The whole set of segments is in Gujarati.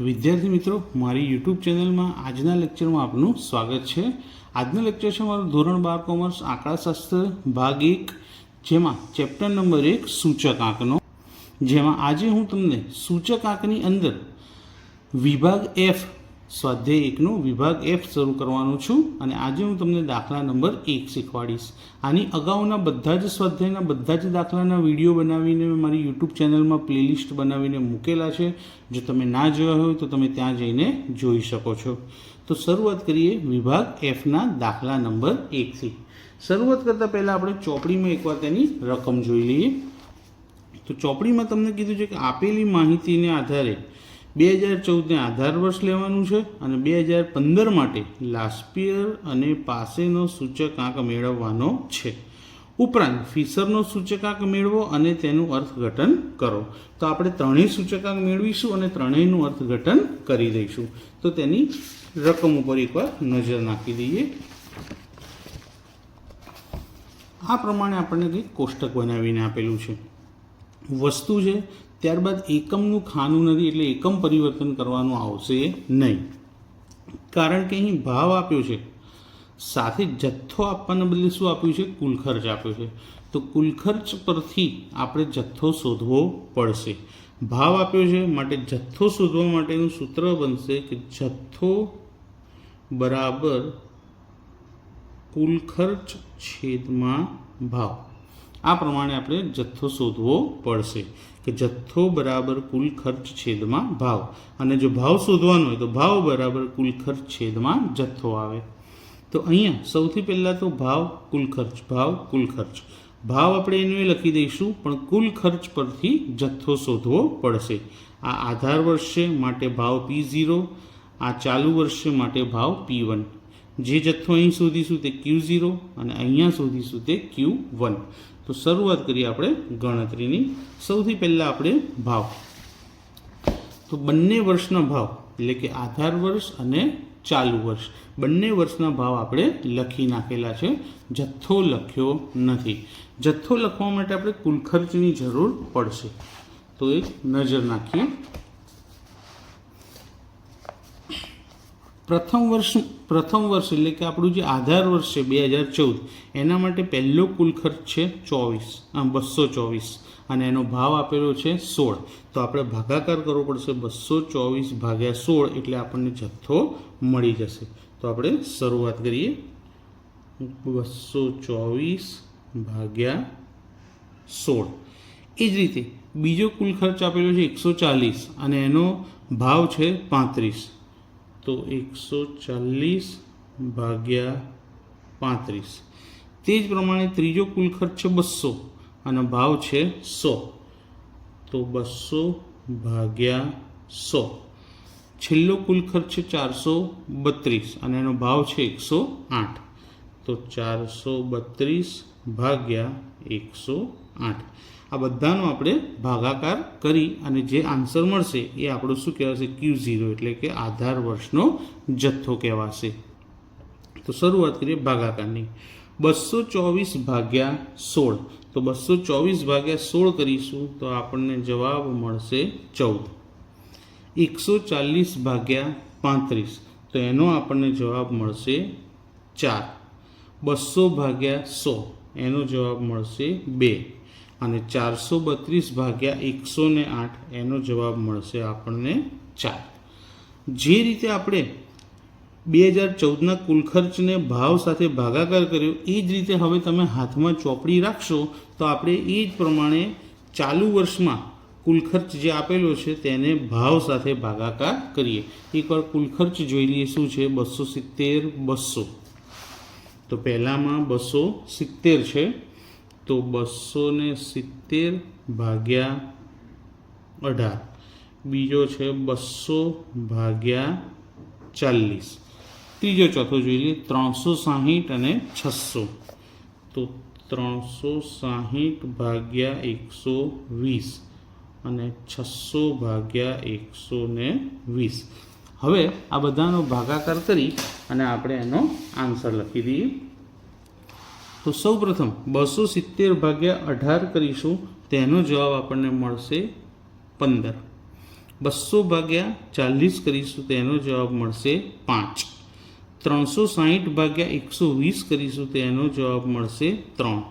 વિદ્યાર્થી મિત્રો, મારી યુટ્યુબ ચેનલમાં આજના લેક્ચરમાં આપનું સ્વાગત છે। આજનો લેક્ચર છે મારું ધોરણ 12 કોમર્સ આંકડાશાસ્ત્ર ભાગ 1, જેમાં ચેપ્ટર નંબર 1 સૂચક આંકનો, જેમાં આજે હું તમને સૂચક આંકની અંદર વિભાગ F સ્વાધ્યાય 1નો વિભાગ F શરૂ કરવાનો છું અને આજે હું તમને દાખલા નંબર 1 શીખવાડીશ। આની અગાઉના બધા જ સ્વાધ્યાયના બધા જ દાખલાના વિડીયો બનાવીને મારી યુટ્યુબ ચેનલમાં પ્લેલિસ્ટ બનાવીને મૂકેલા છે। જો તમે ના જોયા હોય તો તમે ત્યાં જઈને જોઈ શકો છો। તો શરૂઆત કરીએ વિભાગ Fના દાખલા નંબર 1થી। શરૂઆત કરતાં પહેલાં આપણે ચોપડીમાં એકવાર તેની રકમ જોઈ લઈએ। તો ચોપડીમાં તમને કીધું છે કે આપેલી માહિતીને આધારે 2014ને આધાર વર્ષ લેવાનું છે અને 2015 માટે લાસ્ટ યર અને પાસેનો સૂચકાંક મેળવવાનો છે। ઉપરાંત ફિશરનો સૂચકાંક મેળવો અને તેનું અર્થઘટન કરો। તો આપણે ત્રણેય સૂચકાંક મેળવીશું અને ત્રણેયનું અર્થઘટન કરી દઈશું। તો તેની રકમ ઉપર એકવાર નજર નાખી દઈએ। આ પ્રમાણે આપણને કંઈક કોષ્ટક બનાવીને આપેલું છે, વસ્તુ છે, ત્યારબાદ એકમનું ખાનું નથી એટલે એકમ પરિવર્તન કરવાનું આવશે નહીં, કારણ કે અહીં ભાવ આપ્યો છે, સાથે જથ્થો આપવાના બદલે શું આપ્યું છે? કુલ ખર્ચ આપ્યો છે। તો કુલ ખર્ચ પરથી આપણે જથ્થો શોધવો પડશે। ભાવ આપ્યો છે માટે જથ્થો શોધવા માટેનું સૂત્ર બનશે કે જથ્થો બરાબર કુલ ખર્ચ છેદમાં ભાવ। આ પ્રમાણે આપણે જથ્થો શોધવો પડશે કે જથ્થો બરાબર કુલ ખર્ચ છેદમાં ભાવ, અને જો ભાવ શોધવાનો હોય તો ભાવ બરાબર કુલ ખર્ચ છેદમાં જથ્થો આવે। તો અહીંયા સૌથી પહેલાં તો ભાવ કુલ ખર્ચ, ભાવ કુલ ખર્ચ, ભાવ આપણે એને લખી દઈશું, પણ કુલ ખર્ચ પરથી જથ્થો શોધવો પડશે। આ આધાર વર્ષ છે માટે ભાવ P0, આ ચાલુ વર્ષ છે માટે ભાવ P1। જે જથ્થો અહીં શોધીશું તે Q0 અને અહીંયા શોધીશું તે Q1। તો શરૂઆત કરીએ આપણે ગણતરીની। સૌથી પહેલાં આપણે ભાવ, તો બંને વર્ષના ભાવ એટલે કે આધાર વર્ષ અને ચાલુ વર્ષ બંને વર્ષના ભાવ આપણે લખી નાખેલા છે, જથ્થો લખ્યો નથી। જથ્થો લખવા માટે આપણે કુલ ખર્ચની જરૂર પડશે। તો એક નજર નાખીએ। પ્રથમ વર્ષ એટલે કે આપણું જે આધાર વર્ષ છે 2014, એના માટે પહેલો કુલ ખર્ચ છે 224 અને એનો ભાવ આપેલો છે 16। તો આપણે ભાગાકાર કરવો પડશે 224 ભાગ્યા 16 એટલે આપણને જથ્થો મળી જશે। તો આપણે શરૂઆત કરીએ, 224 ભાગ્યા 16। એ જ રીતે બીજો કુલ ખર્ચ આપેલો છે 140 અને એનો ભાવ છે 35। તો 140 ભાગ્યા 35। તે જ પ્રમાણે ત્રીજો કુલ ખર્ચ છે 200 અને ભાવ છે 100। તો 200 ભાગ્યા 100। છેલ્લો કુલ ખર્ચ છે 432 અને એનો ભાવ છે 108। તો 432 ભાગ્યા 108। આ બધાનો આપણે ભાગાકાર કરી અને જે આન્સર મળશે એ આપણો શું કહેવાશે? Q0 એટલે કે આધાર વર્ષનો જથ્થો કહેવાશે। તો શરૂઆત કરીએ ભાગાકારની। 224 ભાગ્યા 16, તો 224 ભાગ્યા 16 કરીશું તો આપણને જવાબ મળશે 14। 140 ભાગ્યા 35, તો એનો આપણને જવાબ મળશે 4। 200 ભાગ્યા 100, એનો જવાબ મળશે 2 અને 432 ભાગ્યા 108, એનો જવાબ મળશે આપણને 4। જે રીતે આપણે 2014ના કુલ ખર્ચને ભાવ સાથે ભાગાકાર કર્યો, એ જ રીતે હવે તમે હાથમાં ચોપડી રાખશો તો આપણે એ જ પ્રમાણે ચાલુ વર્ષમાં કુલ ખર્ચ જે આપેલો છે તેને ભાવ સાથે ભાગાકાર કરીએ। એકવાર કુલ ખર્ચ જોઈ લઈએ શું છે? 270, 200। તો પહેલામાં 270 છે, તો 270 ભાગ્યા 18। બીજો છે 200 ભાગ્યા 40। ત્રીજો ચોથો જોઈ લઈએ 360 અને 600। તો 360 ભાગ્યા 120 અને 600 ભાગ્યા 120। હવે આ બધાનો ભાગાકાર કરી અને આપણે એનો આન્સર લખી દઈએ। તો સૌપ્રથમ 270 ભાગ્યા 18 કરીશું, તેનો જવાબ આપણને મળશે 15। 200 ભાગ્યા 40 કરીશું તો એનો જવાબ મળશે 5. 360 ભાગ્યા 120 કરીશું તો એનો જવાબ મળશે 3.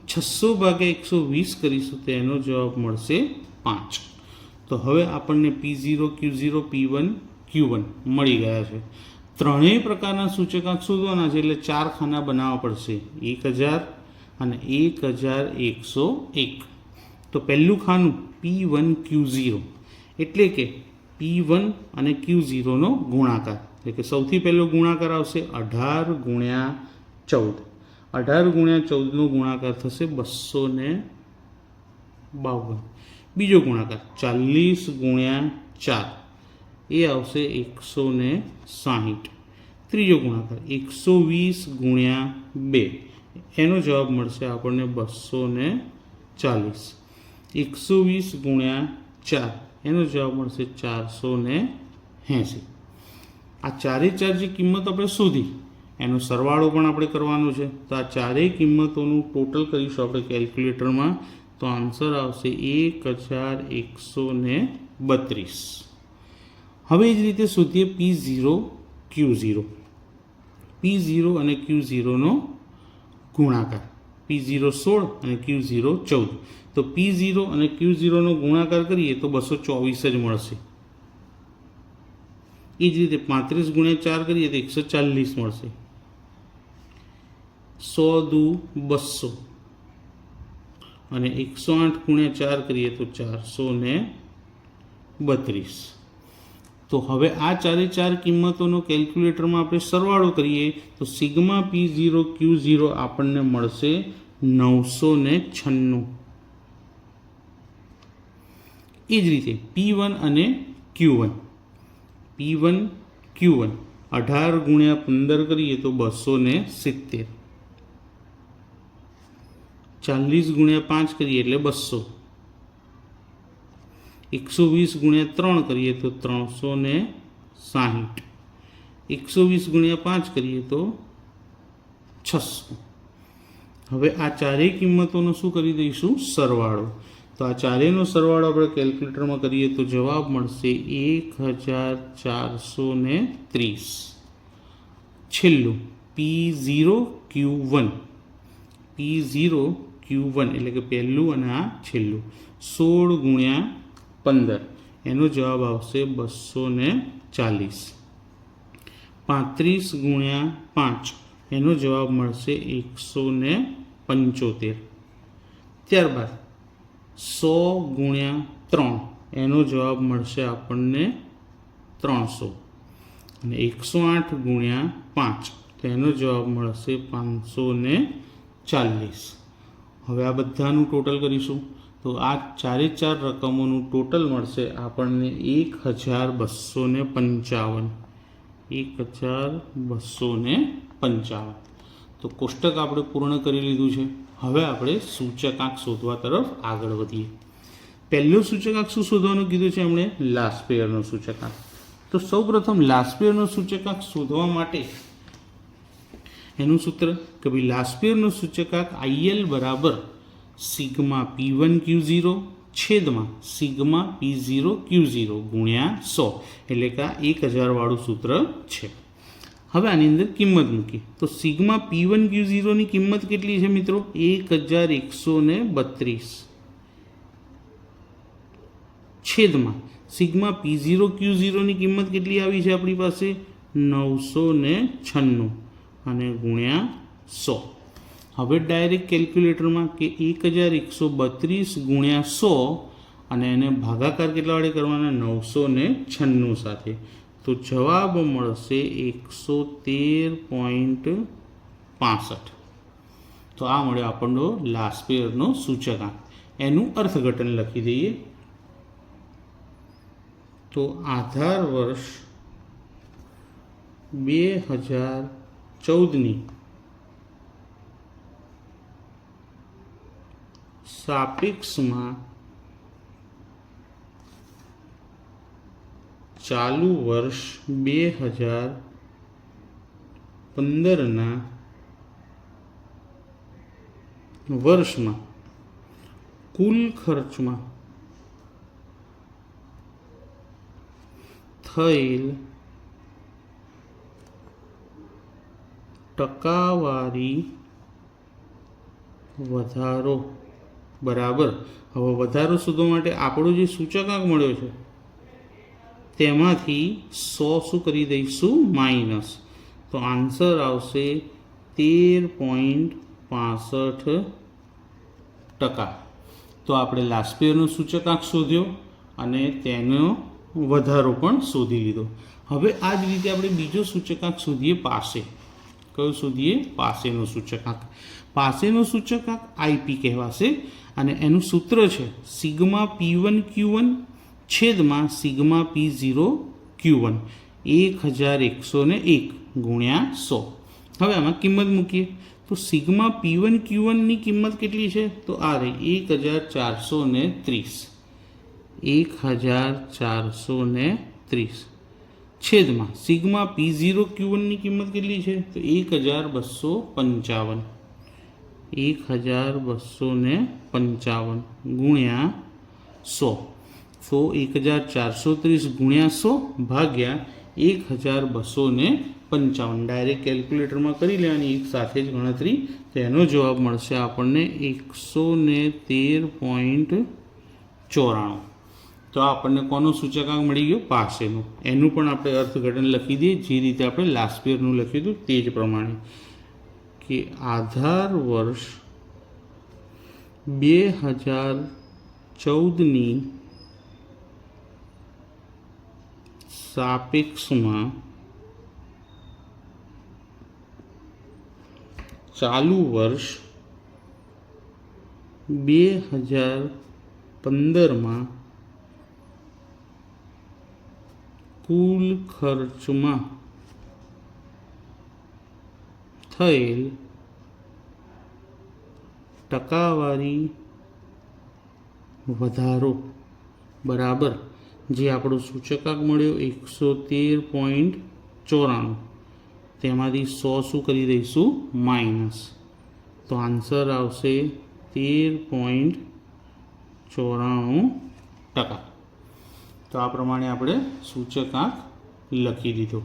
600 ભાગ્યા 120 કરીશું તો એનો જવાબ મળશે 5. તો હવે આપણને P0, Q0, P1, Q1 મળી ગયા છે. ત્રણેય પ્રકારના સૂચકાંક શોધવાના છે, એટલે 4 ખાના બનાવવા પડશે, 1000 અને 1101. તો પહેલું ખાનું P1, Q0 એટલે કે P1 અને Q0 નો ગુણાકાર, એટલે કે સૌથી પહેલો ગુણાકાર આવશે 18 ગુણ્યા 14. 18 ગુણ્યા 14 નો ગુણાકાર થશે 252. બીજો ગુણાકાર 40 ગુણ્યા 4 એ આવશે 160. ત્રીજો ગુણાકાર 120 ગુણ્યા 2 એનો જવાબ મળશે આપણને 240. 120 ગુણ્યા 4 એનો જવાબ મળશે 480. આ ચારે ચાર જે કિંમત આપણે શોધી એનો સરવાળો પણ આપણે કરવાનો છે. તો આ ચારેય કિંમતોનું ટોટલ કરીશું આપણે કેલ્ક્યુલેટરમાં, તો આન્સર આવશે 1132. હવે એ જ રીતે શોધીએ P0, Q0. P0 અને Q0 નો ગુણાકાર, P0 16 અને Q0 14. તો P0 અને Q0 નો ગુણાકાર કરીએ તો 224 જ મળશે. એ જ રીતે 35 ગુણ્યા 4 કરીએ તો 140 મળશે. 100 દુ 200 અને 108 ગુણ્યા 4 કરીએ તો 432. તો હવે આ ચારે ચાર કિંમતોનો કેલ્ક્યુલેટરમાં આપણે સરવાળો કરીએ તો સિગ્મા P0 Q0 આપણને મળશે 996. એ જ રીતે P1 અને Q1. P1, Q1 18 ગુણ્યા 15 કરીએ તો 270. 40 ગુણ્યા 5 કરીએ એટલે 200. 120 ગુણ્યા 3 કરીએ તો 360. 120 ગુણ્યા 5 કરીએ તો 600. હવે આ ચારેય કિંમતોનો શું કરી દઈશું? સરવાળો. તો આ ચારેયનો સરવાળો આપણે કેલ્ક્યુલેટરમાં કરીએ તો જવાબ મળશે 1430. છેલ્લું P0, Q1. P0, Q1 એટલે કે પહેલું અને આ છેલ્લું 16 ગુણ્યા 15 એનો જવાબ આવશે 240. 35 ગુણ્યા 5 એનો જવાબ મળશે 175. ત્યારબાદ 100 ગુણ્યા 3 એનો જવાબ મળશે આપણને 300. અને 108 ગુણ્યા 5 તો એનો જવાબ મળશે 540. હવે આ બધાનું ટોટલ કરીશું તો આ ચારે ચાર રકમોનું ટોટલ મળશે આપણને 1255. 1255. તો કોષ્ટક આપણે પૂર્ણ કરી લીધું છે. હવે આપણે સૂચકાંક શોધવા તરફ આગળ વધીએ. પહેલું સૂચકાંક શું શોધવાનું કીધું છે એમણે? લાસ્પેયરનો સૂચકાંક. તો સૌપ્રથમ લાસ્પેયરનો સૂચકાંક શોધવા માટે એનું સૂત્ર કે ભાઈ લાસ્પેયરનો સૂચકાંક IL બરાબર સિગ્મા P1 Q0 છેદમાં સિગ્મા P0 Q0 ગુણ્યા 100, એટલે કે આ 1000 વાળું સૂત્ર છે. હવે આની અંદર કિંમત મૂકી તો સિગ્મા P1 Q0 ની કિંમત કેટલી છે મિત્રો? 1132 છેદમાં સિગ્મા P0 Q0 ની કિંમત કેટલી આવી છે આપણી પાસે? 996 અને ગુણ્યા 100. હવે ડાયરેક્ટ કેલ્ક્યુલેટરમાં કે 1132 ગુણ્યા 100 અને એને ભાગાકાર કેટલા વડે કરવાના? 996 સાથે. તો જવાબ મળશે 113.65. તો આ મળ્યો આપણો લાસ્પેયરનો સૂચકાંક. એનું અર્થઘટન લખી દઈએ તો આધાર વર્ષ 2014ની સાપેક્ષમાં ચાલુ વર્ષ 2015ના વર્ષમાં કુલ ખર્ચમાં થયેલ ટકાવારી વધારો બરાબર. હવે વધારો શોધવા માટે આપણો જે સૂચકાંક મળ્યો છે તેમાંથી 100 શું કરી દઈશું? માઇનસ. તો આન્સર આવશે 13.65%. તો આપણે લાસ્ટ યરનો સૂચકાંક શોધ્યો અને તેનો વધારો પણ શોધી લીધો. હવે આ જ રીતે આપણે બીજો સૂચકાંક શોધીએ પાસે. કયો શોધીએ? પાસેનો સૂચકાંક. પાસેનો સૂચકાંક આઈપી કહેવાશે અને એનું સૂત્ર છે સિગ્મા P1Q1 છેદમાં સિગ્મા P0 Q1 1101 ગુણ્યા 100. હવે આમાં કિંમત મૂકીએ તો સિગ્મા P1Q1ની કિંમત કેટલી છે? તો આ રહી 1430. 1430 છેદમાં સિગ્મા P0 Q1ની કિંમત કેટલી છે? તો 1255. 1255 ગુણ્યા 100. તો 1430 ગુણ્યા 100 ભાગ્યા 1255. ડાયરેક્ટ કેલ્ક્યુલેટરમાં કરી લેવાની એક સાથે જ ગણતરી. તો એનો જવાબ મળશે આપણને 113.94. તો આપણને કોનો સૂચકાંક મળી ગયો? પાસેનો. એનું પણ આપણે અર્થઘટન લખી દઈએ જે રીતે આપણે લાસ્ટ યરનું લખ્યું હતું તે જ પ્રમાણે કે આધાર વર્ષ 2014ની સાપેક્ષમાં ચાલુ વર્ષ 2015માં કુલ ખર્ચમાં થયેલ ટકાવારી વધારો બરાબર જે આપણો સૂચકાંક મળ્યો 113.94 તેમાંથી 100 શું કરી દઈશું? માઇનસ. તો આન્સર આવશે 13.94%. તો આ પ્રમાણે આપણે સૂચકાંક લખી દીધો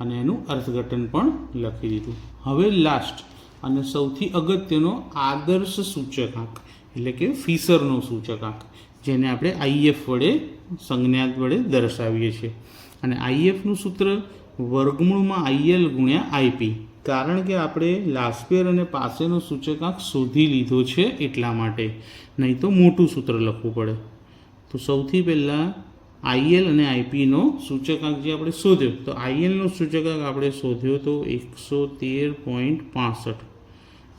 અને એનું અર્થઘટન પણ લખી દીધું. હવે લાસ્ટ અને સૌથી અગત્યનો આદર્શ સૂચકાંક એટલે કે ફિશરનો સૂચકાંક જેને આપણે આઈએફ વડે સંજ્ઞાત વડે દર્શાવીએ છીએ. અને આઈએફનું સૂત્ર વર્ગમૂળમાં આઈએલ ગુણ્યા આઈપી. કારણ કે આપણે લાસ્ટ યર અને પાસેનો સૂચકાંક શોધી લીધો છે એટલા માટે, નહીં તો મોટું સૂત્ર લખવું પડે. તો સૌથી પહેલાં આઈએલ અને આઈપીનો સૂચકાંક જે આપણે શોધ્યો તો આઈએલનો સૂચકાંક આપણે શોધ્યો તો 113.65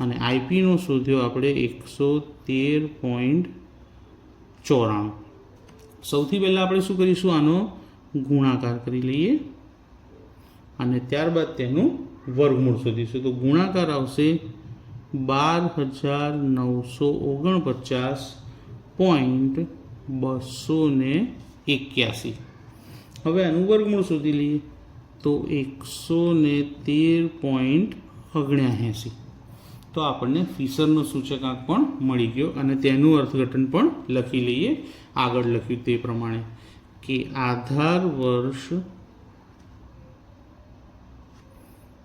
અને આઈપીનો શોધ્યો આપણે 113.94. સૌથી પહેલાં આપણે શું કરીશું? આનો ગુણાકાર કરી લઈએ અને ત્યારબાદ તેનું વર્ગમૂળ શોધીશું. તો ગુણાકાર આવશે 12,949.281. હવે આનું વર્ગમૂળ શોધી લઈએ તો 113.79. તો આપણને ફિશરનો સૂચકાંક પણ મળી ગયો અને તેનું અર્થઘટન પણ લખી લઈએ આગળ લખ્યું તે પ્રમાણે કે આધાર વર્ષ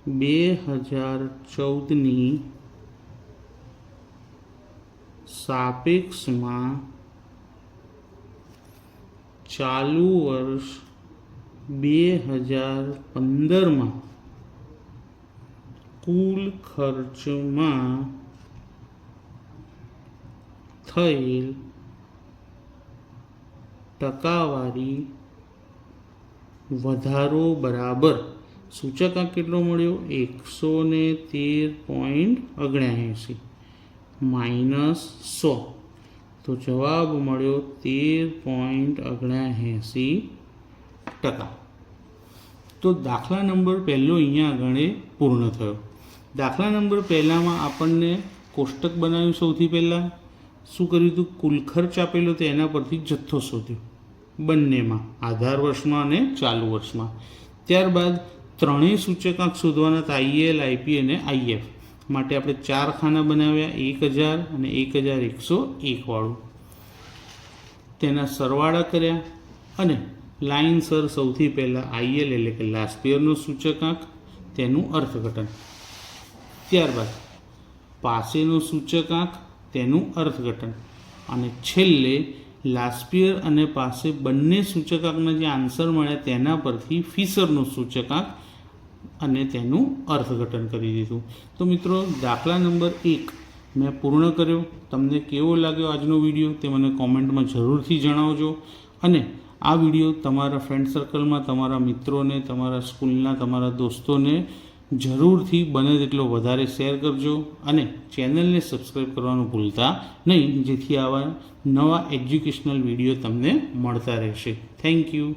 2014ની સાપેક્ષમાં ચાલુ વર્ષ 2015માં કુલ ખર્ચમાં થયેલ ટકાવારી વધારો બરાબર સૂચકાંક કેટલો મળ્યો? 113.79 માઇનસ 100. તો જવાબ મળ્યો 13.79%. તો દાખલા નંબર પહેલો અહીંયા આગળ પૂર્ણ થયો. દાખલા નંબર પહેલામાં આપણને કોષ્ટક બનાવ્યું. સૌથી પહેલાં શું કર્યું હતું? કુલ ખર્ચ આપેલો તો એના પરથી જથ્થો શોધ્યો બંનેમાં, આધાર વર્ષમાં અને ચાલુ વર્ષમાં. ત્યારબાદ ત્રણેય સૂચકાંક શોધવાના હતા, આઈએલ, આઈપી અને આઈએફ. માટે આપણે 4 ખાના બનાવ્યા, 1000 અને 1101 વાળું. તેના સરવાળા કર્યા અને લાઇનસર સૌથી પહેલાં આઈએલ એટલે કે લાસ્ટ યરનો સૂચકાંક, તેનું અર્થઘટન. ત્યારબાદ પાસેનો સૂચકાંક, તેનું અર્થઘટન. અને છેલ્લે લાસ્ટ યર અને પાસે બંને સૂચકાંકના જે આન્સર મળ્યા તેના પરથી ફિશરનો સૂચકાંક અને તેનું અર્થઘટન કરી દીધું. તો મિત્રો, દાખલા નંબર 1 મેં પૂર્ણ કર્યો. તમને કેવો લાગ્યો આજનો વિડીયો તે મને કોમેન્ટમાં જરૂરથી જણાવજો. અને આ વિડીયો તમારા ફ્રેન્ડ સર્કલમાં, તમારા મિત્રોને, તમારા સ્કૂલના તમારા દોસ્તોને જરૂરથી બને તેટલો વધારે શેર કરજો. અને ચેનલને સબસ્ક્રાઈબ કરવાનું ભૂલતા નહીં, જેથી આવા નવા એજ્યુકેશનલ વિડીયો તમને મળતા રહેશે. Thank you.